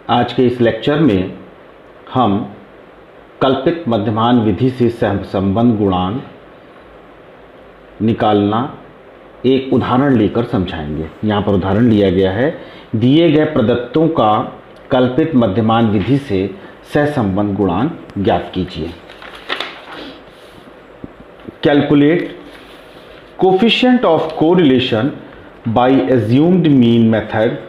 आज के इस लेक्चर में हम कल्पित मध्यमान विधि से सहसंबंध गुणांक निकालना एक उदाहरण लेकर समझाएंगे। यहाँ पर उदाहरण लिया गया है, दिए गए प्रदत्तों का कल्पित मध्यमान विधि से सहसंबंध गुणांक ज्ञात कीजिए। Calculate coefficient of correlation by assumed mean method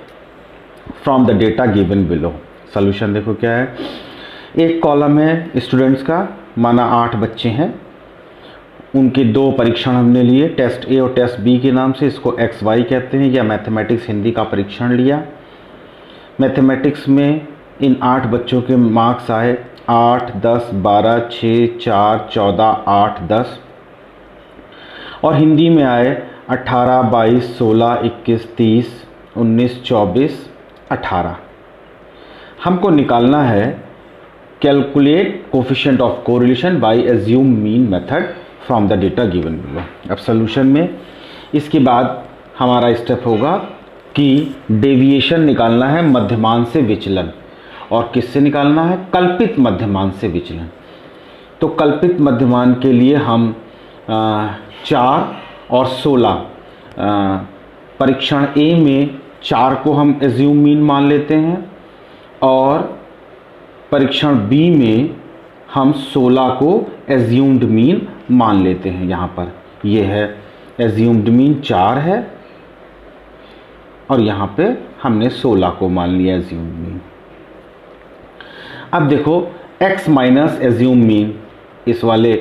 from the data given below. Solution देखो क्या है। एक कॉलम है स्टूडेंट्स का, माना 8 बच्चे हैं, उनके 2 परीक्षण हमने लिए, टेस्ट ए और टेस्ट बी के नाम से। इसको एक्स वाई कहते हैं, या मैथमेटिक्स हिंदी का परीक्षण लिया। मैथमेटिक्स में इन 8 बच्चों के मार्क्स आए 8, 10, 12, 6, 4, 14, 8, 10। और हिंदी में आए 18, 22, 16, 21, 30, 19, 24, 18। हमको निकालना है calculate coefficient of correlation by assume mean method from the data given below. अब सॉल्यूशन में इसके बाद हमारा स्टेप होगा कि डेविएशन निकालना है मध्यमान से विचलन। और किससे निकालना है? कल्पित मध्यमान से विचलन। तो कल्पित मध्यमान के लिए हम 4 और 16 परीक्षण ए में 4 को हम एज्यूम मीन मान लेते हैं, और परीक्षण बी में हम 16 को एज्यूम्ड मीन मान लेते हैं। यहाँ पर ये है एज्यूम्ड मीन 4 है, और यहाँ पे हमने 16 को मान लिया एज्यूम्ड मीन। अब देखो x माइनस एज्यूम मीन, इस वाले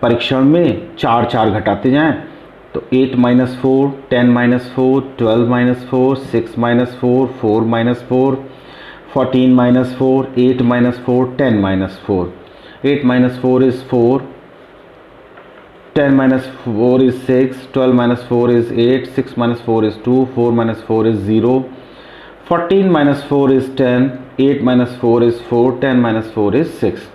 परीक्षण में 4 घटाते जाएं तो 8 - 4, 10 - 4, 12 - 4, 6 - 4, 4 - 4, 14 - 4, 8 - 4, 10 - 4। 8 - 4 is 4, 10 - 4 is 6, 12 - 4 is 8, 6 - 4 is 2, 4 - 4 is 0, 14 - 4 is 10, 8 - 4 is 4, 10 - 4 is 6।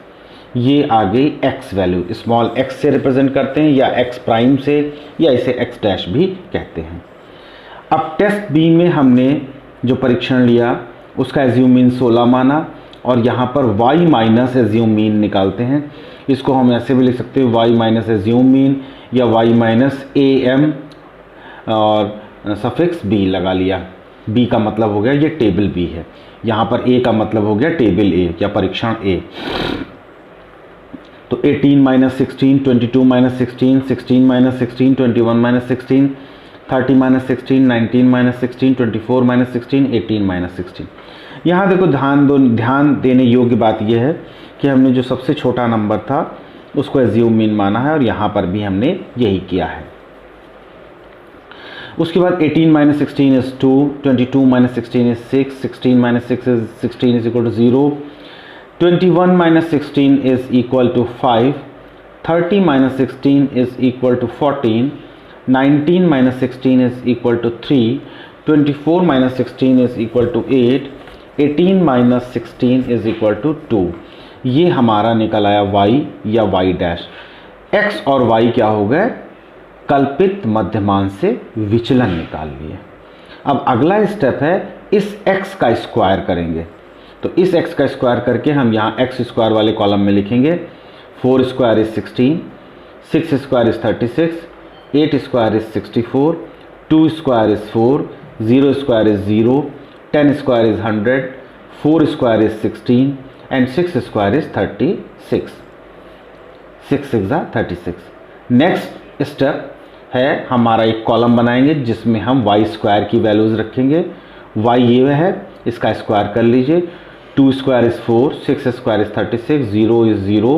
ये आ गई x वैल्यू, स्मॉल x से रिप्रेजेंट करते हैं, या x प्राइम से, या इसे x डैश भी कहते हैं। अब टेस्ट बी में हमने जो परीक्षण लिया उसका एज्यूम मीन 16 माना, और यहाँ पर y माइनस एज्यूम मीन निकालते हैं। इसको हम ऐसे भी लिख सकते हैं y माइनस एज्यूम मीन, या y माइनस am और सफिक्स b लगा लिया। b का मतलब हो गया ये टेबल b है, यहाँ पर a का मतलब हो गया टेबल a या परीक्षण a। तो 18 - 16, 22 - 16, 16 - 16, 21 - 16, 30 - 16, 19 - 16, 24 - 16, 18 - 16। यहाँ देखो ध्यान देने योग्य बात यह है कि हमने जो सबसे छोटा नंबर था उसको एज्यूम मीन माना है, और यहाँ पर भी हमने यही किया है। उसके बाद 18 - 16 is 2, 22 - 16 is 6, 16 - 16 is equal to 0, 21 - 16 is equal to 5, 30 - 16 is equal to 14, 19 - 16 is equal to 3, 24 - 16 is equal to 8, 18 - 16 is equal to 2। ये हमारा निकल आया y या y डैश। x और y क्या हो गए? कल्पित मध्यमान से विचलन निकाल लिए। अब अगला स्टेप है इस x का स्क्वायर करेंगे। तो इस x का स्क्वायर करके हम यहाँ x स्क्वायर वाले कॉलम में लिखेंगे 4 square is 16, 6 square is 36, 8 square is 64, 2 square is 4, 0 square is 0, 10 square is 100, 4 square is 16, and 6 square is 36। 6 6 36। Next step है हमारा एक कॉलम बनाएंगे जिसमें हम y स्क्वायर की वैल्यूज रखेंगे। y ये है, इसका स्क्वायर कर लीजिए। 2 square is 4, 6 square is 36, 0 is 0,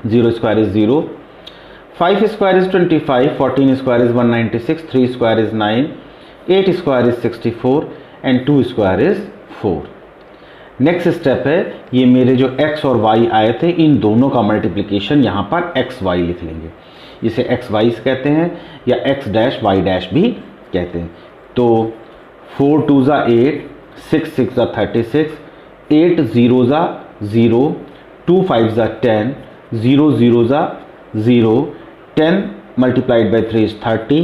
0 square is 0, 5 square is 25, 14 square is 196, 3 square is 9, 8 square is 64, and 2 square is 4। Next step है, ये मेरे जो x और y आए थे इन दोनों का मल्टीप्लिकेशन यहाँ पर x y लिख लेंगे। इसे x y कहते हैं, या x डैश y डैश भी कहते हैं। तो 4 2 ज़ा 8, 6 6 ज़ा 36, 8 0 ज़ा 0, 2 5 ज़ा 10, 0 0 ज़ा 0, 10 multiplied by 3 is 30,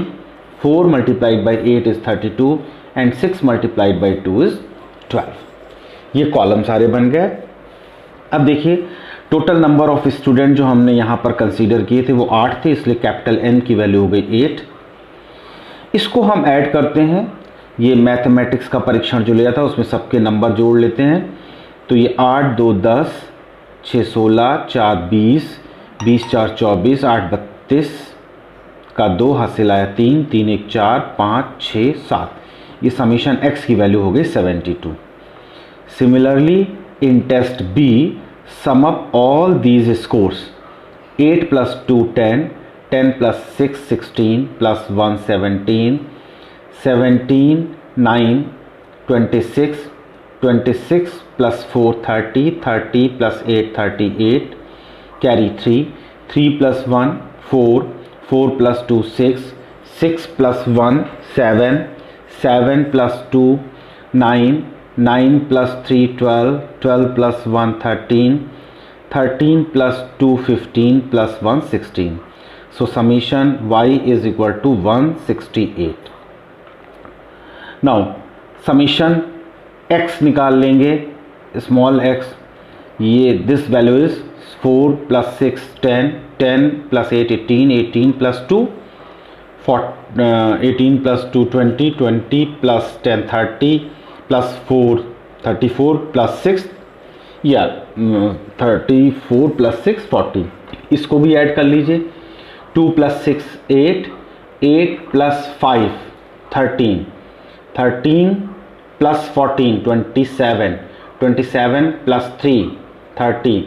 4 multiplied by 8 is 32, and 6 multiplied by 2 is 12। ये कॉलम सारे बन गए। अब देखिए टोटल नंबर ऑफ स्टूडेंट जो हमने यहाँ पर कंसीडर किए थे वो 8 थे, इसलिए कैपिटल N की वैल्यू हो गई 8। इसको हम ऐड करते हैं, ये मैथमेटिक्स का परीक्षण जो लिया था उसमें सबके नंबर जोड़ लेते हैं। तो ये 8 2 10, 6 16, 4 20, 20 4 24, 8 32 का 2 हासिल आया 3, 3 1 4, 5 6 7। ये समीशन x की वैल्यू हो गई 72। Similarly in test B sum up all these scores, 8 plus 2 10, 10 plus 6 16, plus 1 17, 17 9 26, 26 plus 4 30, 30 plus 8 38, carry 3, 3 plus 1 4, 4 plus 2 6, 6 plus 1 7, 7 plus 2 9, 9 plus 3 12, 12 plus 1 13, 13 plus 2 15, plus 1 16. So summation y is equal to 168. Now summation x निकाल लेंगे, small x, ये this value is 4 plus 6 10, 10 plus 8 18, 18 plus 2 18 plus 2 20, 20 plus 10 30, plus 4 34, plus 6 या 34 plus 6 40। इसको भी add कर लीजिए। 2 plus 6 8, 8 plus 5 13, 13 plus 14 27, 27 plus 3 30,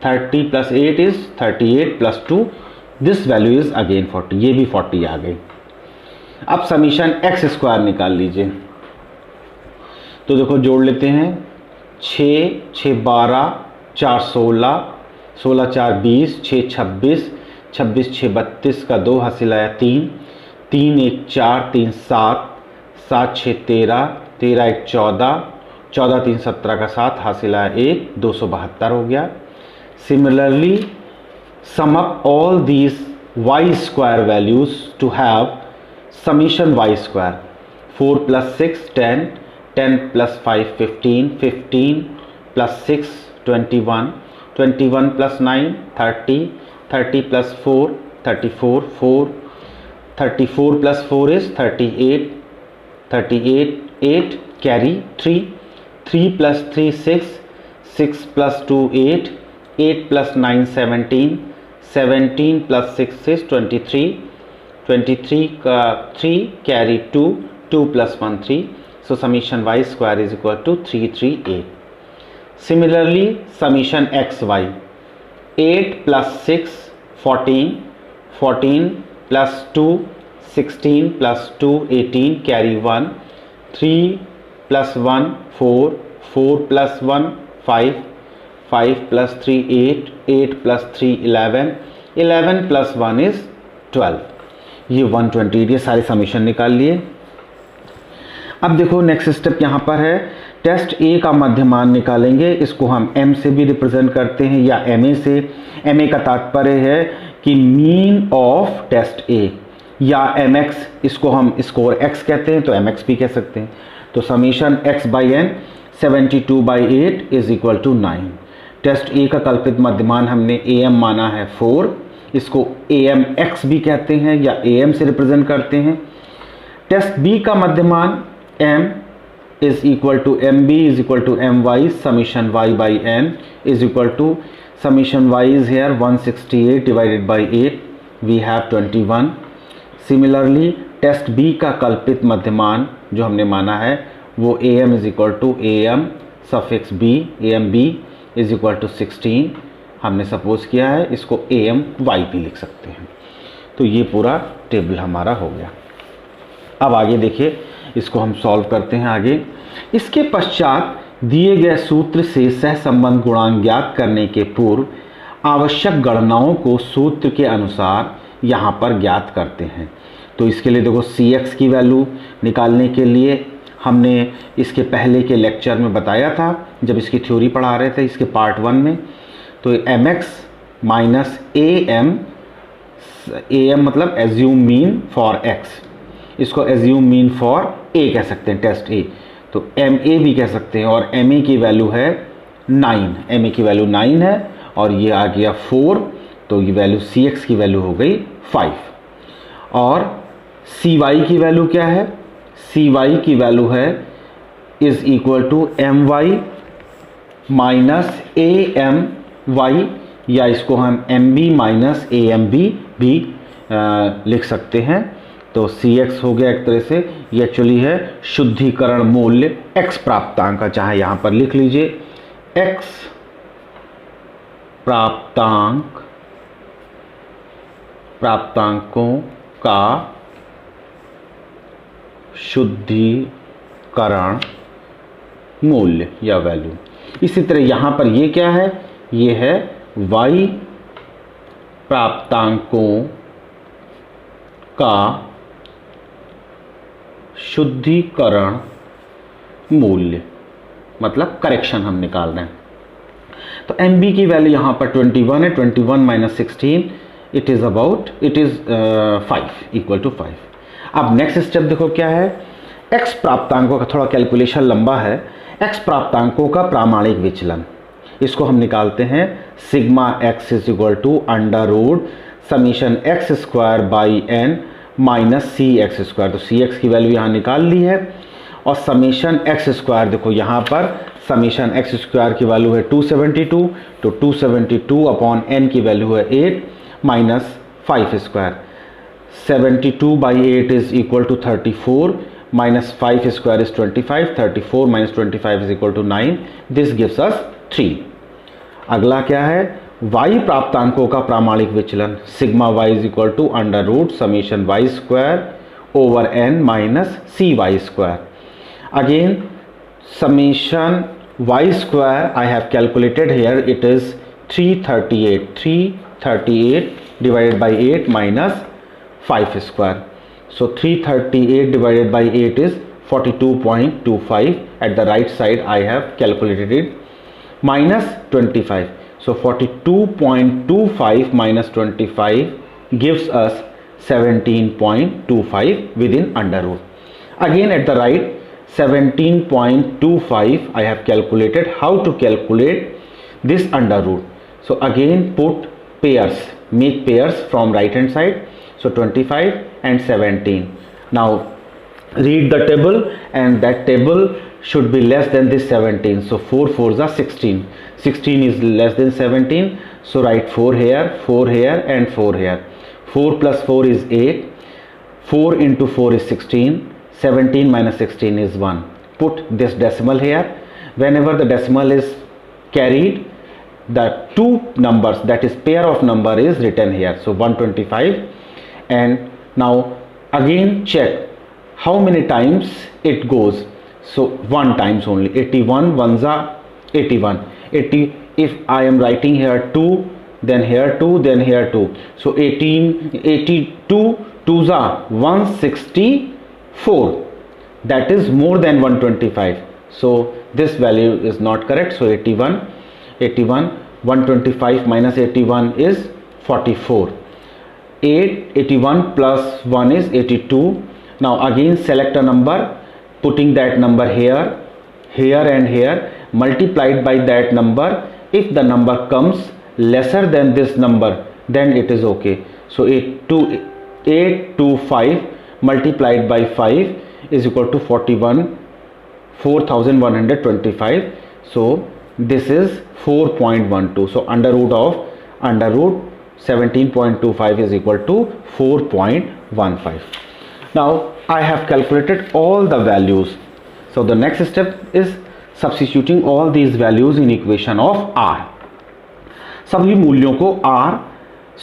30 plus 8 is 38, plus 2 this value is again 40, ये भी 40 आ गई। अब समीशन एक्स स्क्वायर निकाल लीजिए। तो देखो जोड़ लेते हैं, 6 6 12, 4 16, 16 4 20, 6 26, 26 6 32 का 2 हासिल आया 3, 3 1 4, 3 7, 7 6 13, 13 1 14, 14 3 17 का 7 हासिल आया 1, 272 हो गया। Similarly sum up all these y square values to have summation y square. 4 plus 6 10, 10 plus 5 15, 15 plus 6 21, 21 plus 9 30, 30 plus 4 34, 4 34 plus 4 is 38, 38 8, carry 3, 3 plus 3 6, 6 plus 2 8, 8 plus 9 17, 17 plus 6 is 23, 23 का 3, carry 2, 2 plus 1 3। So summation y square is equal to 338. Similarly summation xy, 8 plus 6 14, 14 plus 2 16, plus 2 18, carry 1, 3 plus 1 4, 4 plus 1 5, 5 plus 3 8, 8 plus 3 11, 11 plus 1 is 12। ये 128, ये सारे summation निकाल लिए। अब देखो next step यहाँ पर है, टेस्ट ए का मध्यमान निकालेंगे। इसको हम एम से भी रिप्रेजेंट करते हैं या एम ए से। एम ए का तात्पर्य है कि मीन ऑफ टेस्ट ए, या एम एक्स, इसको हम स्कोर एक्स कहते हैं तो एम एक्स भी कह सकते हैं। तो समीशन x by n 72/8 is equal to 9। Test A का कल्पित मध्यमान हमने ए एम माना है 4, इसको ए एम एक्स भी कहते हैं या ए एम से रिप्रेजेंट करते हैं। टेस्ट बी का मध्यमान m is equal to mb is equal to my summation y by n is equal to summation y is here 168 divided by 8, we have 21। Similarly test b का कल्पित मध्यमान जो हमने माना है वो am is equal to am suffix b, amb is equal to 16 हमने suppose किया है, इसको am y भी लिख सकते हैं। तो ये पूरा टेबल हमारा हो गया। अब आगे देखिए, इसको हम सॉल्व करते हैं आगे। इसके पश्चात दिए गए सूत्र से सहसंबंध गुणांक ज्ञात करने के पूर्व आवश्यक गणनाओं को सूत्र के अनुसार यहाँ पर ज्ञात करते हैं। तो इसके लिए देखो Cx की वैल्यू निकालने के लिए हमने इसके पहले के लेक्चर में बताया था, जब इसकी थ्योरी पढ़ा रहे थे इसके पार्ट 1 में। तो mx माइनस am मतलब एज्यूम मीन फॉर x, इसको एज्यूम मीन फॉर a कह सकते हैं टेस्ट a। तो MA भी कह सकते हैं, और MA की वैल्यू है 9, MA की वैल्यू 9 है, और ये आ गया 4, तो ये वैल्यू CX की वैल्यू हो गई 5। और CY की वैल्यू क्या है? CY की वैल्यू है is equal to MY minus AMY, या इसको हम MB माइनस AMB भी लिख सकते हैं। तो CX हो गया एक तरह से, ये एक्चुअली है शुद्धिकरण मूल्य X प्राप्तांक का, चाहे यहां पर लिख लीजिए X प्राप्तांकों का शुद्धिकरण मूल्य या वैल्यू। इसी तरह यहां पर ये क्या है? ये है Y प्राप्तांकों का शुद्धिकरण मूल्य, मतलब करेक्शन हम निकाल रहे हैं। तो MB की वैल्यू यहां पर 21 है, 21 minus 16 it is 5 equal to 5। अब नेक्स्ट स्टेप देखो क्या है? X प्राप्तांकों का थोड़ा कैलकुलेशन लंबा है। X प्राप्तांकों का प्रामाणिक विचलन, इसको हम निकालते हैं sigma x is equal to under root summation x square by n minus CX square. तो CX की वैल्यू यहाँ निकाल ली है, और समीशन x स्क्वायर देखो यहाँ पर समीशन x स्क्वायर की वैल्यू है 272, तो 272 अपॉन n की वैल्यू है 8 minus 5 square. 72 by 8 is equal to 34 minus 5 square is 25, 34 minus 25 is equal to 9, this gives us 3। अगला क्या है? y प्राप्तांकों का प्रामाणिक विचलन sigma y is equal to under root summation y square over n minus CY square. Again summation y square I have calculated here, it is 338 divided by 8 minus 5 square। So 338 divided by 8 is 42.25. At the right side I have calculated it, minus 25. So 42.25 minus 25 gives us 17.25 within under root. Again at the right 17.25 I have calculated. How to calculate this under root? So again put pairs, make pairs from right hand side. So 25 and 17. Now read the table, and that table should be less than this 17. So 4 4s are 16. 16 is less than 17. So write 4 here, 4 here, and 4 here. 4 plus 4 is 8. 4 into 4 is 16. 17 minus 16 is 1. Put this decimal here. Whenever the decimal is carried, the two numbers, that is pair of number, is written here. So 125. And now again check how many times it goes. So 1 times only. 81 ones are 81. 80, if I am writing here 2, then here 2, then here 2. So 82 2s are 164. That is more than 125. So this value is not correct. So 81 125 minus 81 is 44. 81 plus 1 is 82. Now again select a number, putting that number here, here and here, multiplied by that number. If the number comes lesser than this number, then it is okay. So 825 multiplied by 5 is equal to 4125. So this is 4.12. So under root 17.25 is equal to 4.15. Now I have calculated all the values. So the next step is substituting all these values in equation of R. सभी मूल्यों को R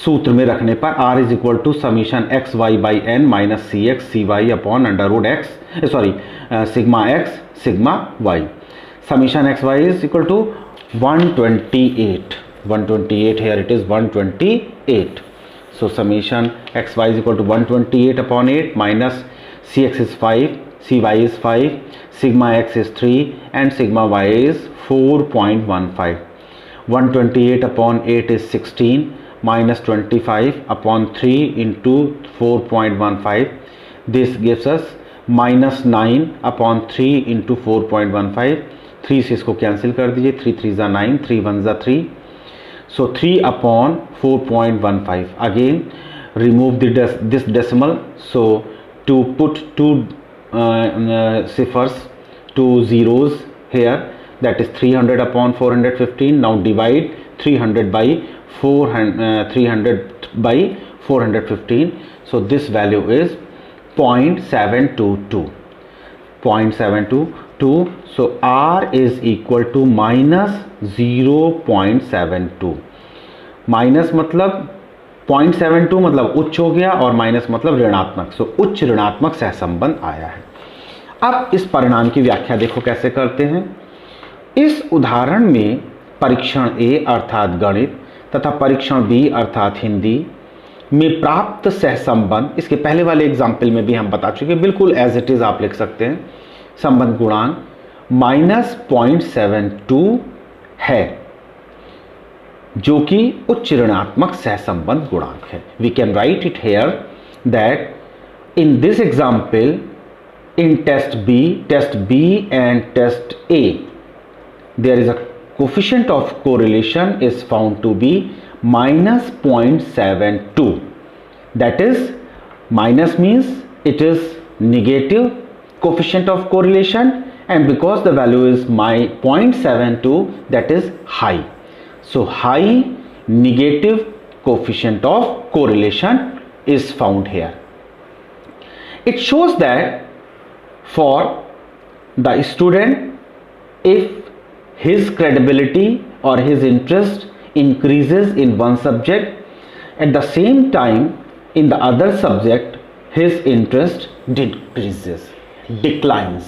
सूत्र में रखने पर R is equal to summation xy by n minus cx cy upon under root x, sigma x sigma y. Summation xy is equal to 128. 128 here, it is 128. So summation xy is equal to 128 upon 8 minus cx is 5, cy is 5, sigma x is 3, and sigma y is 4.15. 128 upon 8 is 16 minus 25 upon 3 into 4.15. This gives us -9/3 into 4.15, 3 से इसको cancel कर दीजिए, 3 3 ज़ा 9, 3 1 ज़ा 3, so 3/4.15. Again remove this decimal, so to put two ciphers, two zeros here, that is 300/415. Now divide 300 by 415. So this value is 0.722. 0.722. So R is equal to -0.72. Minus मतलब 0.72 मतलब उच्च हो गया और माइनस मतलब ऋणात्मक, सो उच्च ऋणात्मक सहसंबंध आया है। अब इस परिणाम की व्याख्या देखो कैसे करते हैं। इस उदाहरण में परीक्षण ए अर्थात गणित तथा परीक्षण बी अर्थात हिंदी में प्राप्त सहसंबंध, इसके पहले वाले एग्जाम्पल में भी हम बता चुके, बिल्कुल एज इट इज आप लिख सकते हैं। संबंध गुणांक -0.72 है जो कि उच्च ऋणात्मक सहसंबंध गुणांक है। We can write it here that in this example, in test B and test A, there is a coefficient of correlation is found to be -0.72. That is, minus means it is negative coefficient of correlation, and because the value is 0.72, that is high. So high negative coefficient of correlation is found here. It shows that for the student, if his credibility or his interest increases in one subject, at the same time in the other subject his interest declines.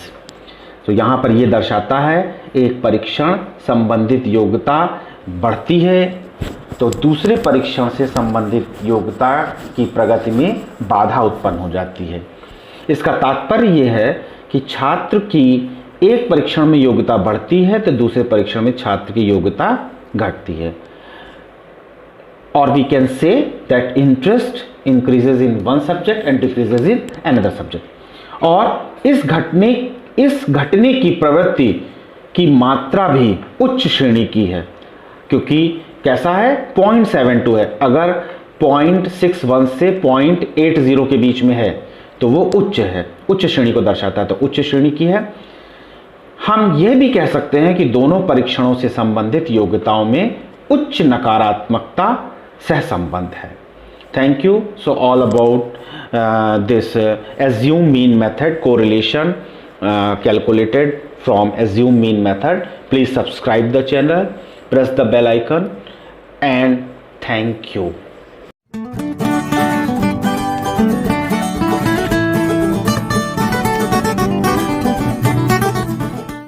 तो यहाँ पर ये दर्शाता है एक परीक्षण संबंधित योग्यता बढ़ती है तो दूसरे परीक्षण से संबंधित योग्यता की प्रगति में बाधा उत्पन्न हो जाती है। इसका तात्पर्य यह है कि छात्र की एक परीक्षण में योग्यता बढ़ती है तो दूसरे परीक्षण में छात्र की योग्यता घटती है। और we can say that interest increases in one subject and decreases in another subject. और इस घटने की प्रवृत्ति की मात्रा भी उच्च श्रेणी की है, क्योंकि कैसा है, 0.72 है। अगर 0.61 से 0.80 के बीच में है तो वो उच्च है, उच्च श्रेणी को दर्शाता है, तो उच्च श्रेणी की है। हम यह भी कह सकते हैं कि दोनों परीक्षणों से संबंधित योग्यताओं में उच्च नकारात्मकता सहसंबंध है। Thank you. So all about this assume mean method correlation calculated from assume mean method. Please subscribe the channel, press the bell icon, and thank you.